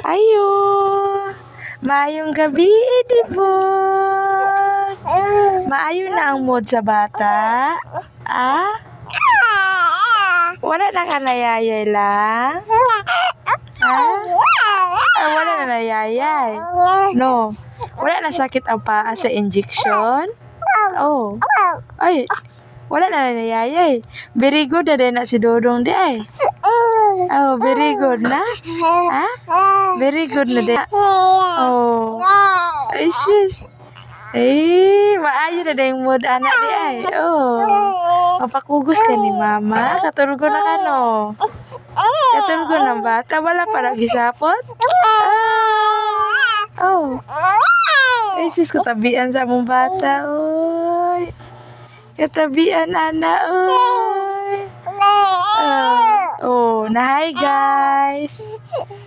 Ayo. Maayong gabi, Idibot. Maayo na ang mood sa bata? Ah? Wala na ka nayayay lang? Ah? Wala na nayayay? No. Wala na sakit ang paa sa injection? Oh. Ay, wala na nayayay. Very good na din na si Dodong di ay. Oh, very good na? Ha? Very good na din. Oh. Ay, sis. Eh, maayo na din mood anak di ay. Oh. Mapakugos ka ni mama. Katulgo na ka no. Katulgo ng bata. Wala pa lagi sapot? Oh. Ay, sis, katabian sa mong bata. Oy. Katabian, ana. Oy. Oh, na hi guys.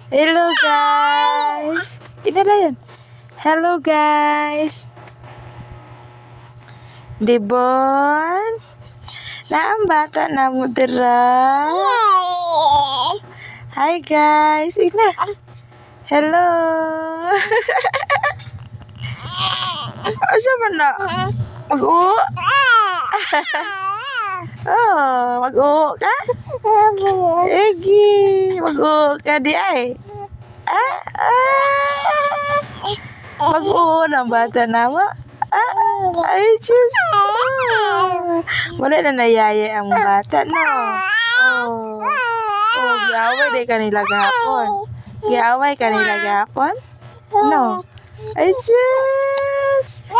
Hello guys. Ina na yan. Hello guys. Dibon. Na ang bata na mo dira. Hi guys. Ina. Hello. Asa man na? Mag-uo? Oh, mag-uo ka? Egi, mag-uo ka di ay. Mag-uo ng bata na mo? Ay, Diyos. Wala na nayaya ang bata, no? Oh, giaway di kanila gapon. Giaway kanila gapon? No. Ay, Diyos.